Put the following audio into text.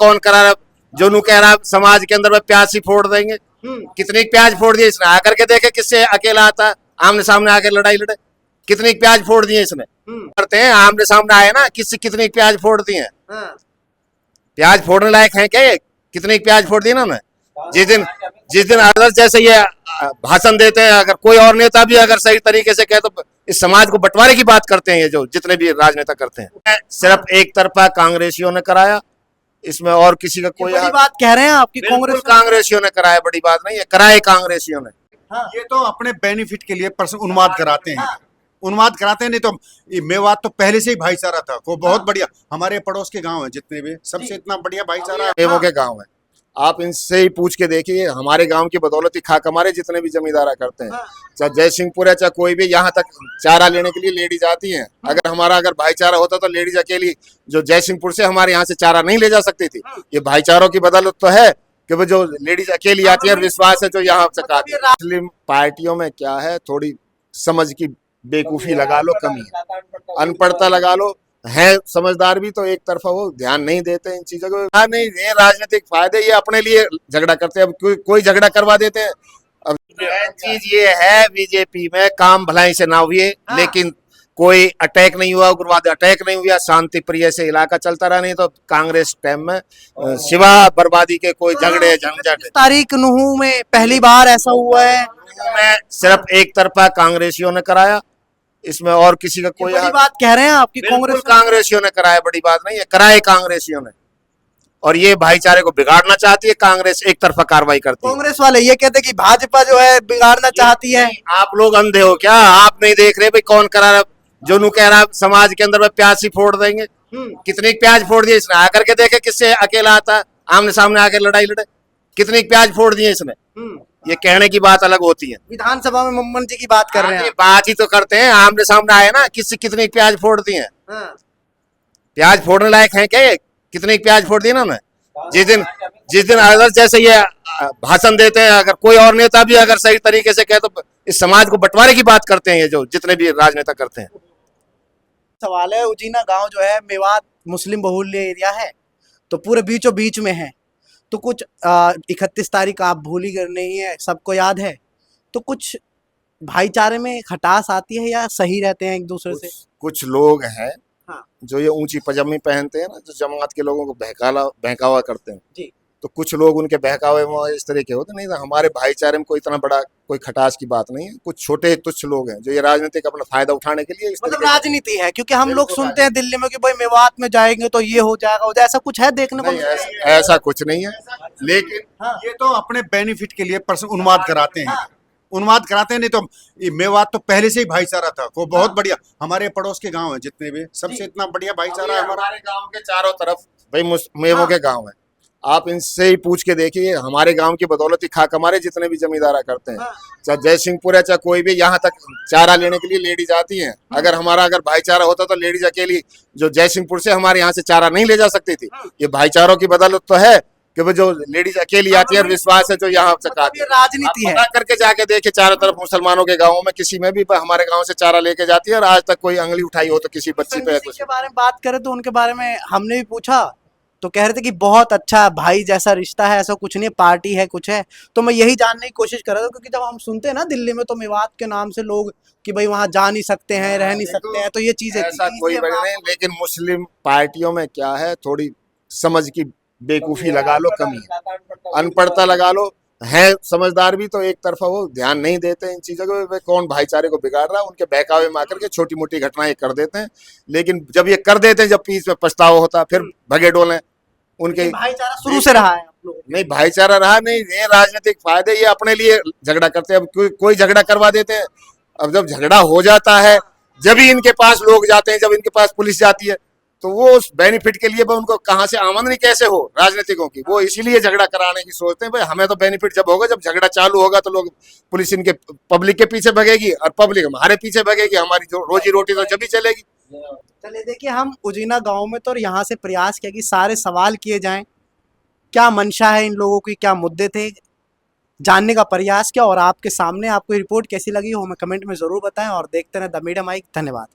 कौन करा रहा, जो नू कह रहा समाज के अंदर में प्याज ही फोड़ देंगे। कितनी प्याज फोड़ दिए इसने, आकर के देखे किससे अकेला आता, आमने सामने आकर लड़ाई लड़े। कितनी प्याज फोड़ दिए इसने, करते हैं आमने सामने आए ना, किससे कितनी प्याज फोड़ दी है। प्याज फोड़ने लायक है क्या ये? कितनी प्याज फोड़ दी ना उन्होंने। जिस दिन अगर जैसे ये भाषण देते हैं, अगर कोई और नेता भी अगर सही तरीके से कहे तो इस समाज को बंटवारे की बात करते हैं। ये जो जितने भी राजनेता करते हैं, सिर्फ एक तरफा कांग्रेसियों ने कराया, इसमें और किसी का कोई बड़ी बात कह रहे हैं आपकी। कांग्रेस कांग्रेसियों ने कराया, बड़ी बात नहीं है, कराए कांग्रेसियों ने। ये तो अपने बेनिफिट के लिए उन्माद कराते हैं, उन्माद कराते हैं। नहीं तो ये मेवात तो पहले से ही भाईचारा था, वो बहुत बढ़िया। हमारे पड़ोस के गांव है जितने भी, सबसे इतना बढ़िया भाईचारा मेवों के गांव है। आप इनसे ही पूछ के देखिए, हमारे गांव की बदौलत ही खाक हमारे जितने भी जमींदारा करते हैं, चाहे जयसिंहपुर है चाहे कोई भी, यहाँ तक चारा लेने के लिए लेडीज आती हैं। अगर भाईचारा होता तो लेडीज अकेली जो जयसिंहपुर से हमारे यहाँ से चारा नहीं ले जा सकती थी। ये भाईचारों की बदौलत तो है कि वो जो लेडीज अकेली आती है और विश्वास है जो यहाँ से आती है। मुस्लिम पार्टियों में क्या है, थोड़ी समझ की बेवकूफी लगा लो, कमी है, अनपढ़ता लगा लो, है समझदार भी तो एक तरफा वो ध्यान नहीं देते इन चीजों को। हाँ नहीं, ये राजनीतिक फायदे, ये अपने लिए झगड़ा करते हैं। अब कोई झगड़ा करवा देते हैं। अब चीज ये है, बीजेपी में काम भलाई से ना हुए, लेकिन कोई अटैक नहीं हुआ, उग्रवाद अटैक नहीं हुआ, शांति प्रिय से इलाका चलता रहा। नहीं तो कांग्रेस टाइम में सिवा बर्बादी के कोई झगड़े झंझट। तारीख नूह में पहली बार ऐसा हुआ है, में सिर्फ एक तरफा कांग्रेसियों ने कराया, इसमें और किसी का कोई। बड़ी बात कह रहे हैं आपकी। कांग्रेसियों ने कराया, बड़ी बात नहीं है, कराए कांग्रेसियों ने। और ये भाईचारे को बिगाड़ना चाहती है कांग्रेस, एक तरफा कार्रवाई करती है। कांग्रेस वाले ये कहते हैं कि भाजपा जो है बिगाड़ना चाहती है। आप लोग अंधे हो क्या? आप नहीं देख रहे भाई कौन करा रहा, जो नू कह रहा समाज के अंदर में प्याज ही फोड़ देंगे। कितनी प्याज फोड़ दिए इसने, आकर के देखे किससे अकेला आता, आमने सामने आकर लड़ाई लड़े। कितनी प्याज फोड़ दिए इसने। ये कहने की बात अलग होती है। विधानसभा में मुम्मन जी की बात कर रहे हैं। बात ही तो करते हैं, आमने सामने आए ना, किससे कितनी प्याज फोड़ दी है। प्याज फोड़ने लायक है क्या ये? कितनी प्याज फोड़ दी ना उन्होंने। जिस दिन अगर जैसे ये भाषण देते हैं, अगर कोई और नेता भी अगर सही तरीके से कहे तो इस समाज को बंटवारे की बात करते हैं। ये जो जितने भी राजनेता करते हैं। सवाल है, उजीना गांव जो है मेवात मुस्लिम बहुल्य एरिया है, तो पूरे बीचों बीच में है। तो कुछ 31 तारीख आप भूल ही नहीं है, सबको याद है। तो कुछ भाईचारे में खटास आती है या सही रहते हैं एक दूसरे से? कुछ लोग हैं जो ये ऊंची पजामी पहनते हैं ना, जो जमात के लोगों को बहकावा करते हैं जी। तो कुछ लोग उनके बहकावे में इस तरह के होते नहीं। हमारे भाईचारे में कोई इतना बड़ा कोई खटास की बात नहीं है। कुछ छोटे तुच्छ लोग हैं जो ये राजनीतिक अपना फायदा उठाने के लिए मतलब राजनीति है, क्योंकि हम लोग सुनते हैं दिल्ली में कि भाई मेवात में जाएंगे तो ये हो जाएगा, ऐसा कुछ है देखने को? ऐसा कुछ नहीं है, लेकिन ये तो अपने बेनिफिट के लिए उन्माद कराते हैं, उन्माद कराते हैं। नहीं तो ये मेवात तो पहले से ही भाईचारा था, वो बहुत बढ़िया। हमारे पड़ोस के गांव है जितने भी, सबसे इतना बढ़िया भाईचारा है। हमारे गांव के चारों तरफ भाई मेवों के गांव है। आप इनसे ही पूछ के देखिए, हमारे गांव की बदौलत ही खाक हमारे जितने भी जमींदारा करते हैं, चाहे जयसिंहपुर है चाहे कोई भी, यहाँ तक चारा लेने के लिए लेडीज आती हैं। अगर भाईचारा होता तो लेडीज अकेली जो जयसिंहपुर से हमारे यहाँ से चारा नहीं ले जा सकती थी। ये भाईचारों की बदौलत तो है कि वो जो लेडीज अकेली आती है और विश्वास है जो यहाँ से राजनीति है। करके जाके देखे चारों तरफ मुसलमानों के गाँव में किसी में भी हमारे गाँव से चारा लेके जाती है, और आज तक कोई अंगली उठाई हो तो किसी बच्ची पे के बारे में बात करें तो उनके बारे में हमने भी पूछा तो कह रहे थे कि बहुत अच्छा भाई जैसा रिश्ता है, ऐसा कुछ नहीं, पार्टी है कुछ है। तो मैं यही जानने की कोशिश कर रहा था, क्योंकि जब हम सुनते हैं ना दिल्ली में तो मेवात के नाम से लोग कि भाई वहां जा नहीं सकते हैं, रह नहीं सकते हैं, तो ये चीजें ऐसा कोई नहीं। लेकिन मुस्लिम पार्टियों में क्या है, थोड़ी समझ की बेवकूफी लगा लो, कमी है, अनपढ़ता लगा लो, है समझदार भी तो एक तरफा वो ध्यान नहीं देते इन चीजों को। कौन भाईचारे को बिगाड़ रहा है, उनके बहकावे में आकर के छोटी मोटी घटनाएं कर देते हैं। लेकिन जब ये कर देते हैं, जब पीछ में पछतावा होता, फिर भगे डोले। उनके भाईचारा शुरू से रहा है आप लोग? नहीं, भाईचारा रहा नहीं, ये राजनीतिक फायदे, ये अपने लिए झगड़ा करते हैं। अब कोई झगड़ा करवा देते हैं। अब जब झगड़ा हो जाता है, जब ही इनके पास लोग जाते हैं, जब इनके पास पुलिस जाती है, तो वो उस बेनिफिट के लिए उनको कहाँ से आमदनी कैसे हो राजनीतिकों की, वो इसीलिए झगड़ा कराने की सोचते हैं। भाई हमें तो बेनिफिट जब होगा, जब झगड़ा चालू होगा तो लोग, पुलिस इनके पब्लिक के पीछे भगेगी और पब्लिक हमारे पीछे भगेगी, हमारी जो रोजी रोटी तो जब ही चलेगी। चलिए देखिए, हम उजीना गांव में तो यहाँ से प्रयास किया कि सारे सवाल किए जाएं, क्या मंशा है इन लोगों की, क्या मुद्दे थे, जानने का प्रयास किया। और आपके सामने आपको रिपोर्ट कैसी लगी हो हमें कमेंट में जरूर बताएं, और देखते रहें द मीडिया माइक। धन्यवाद।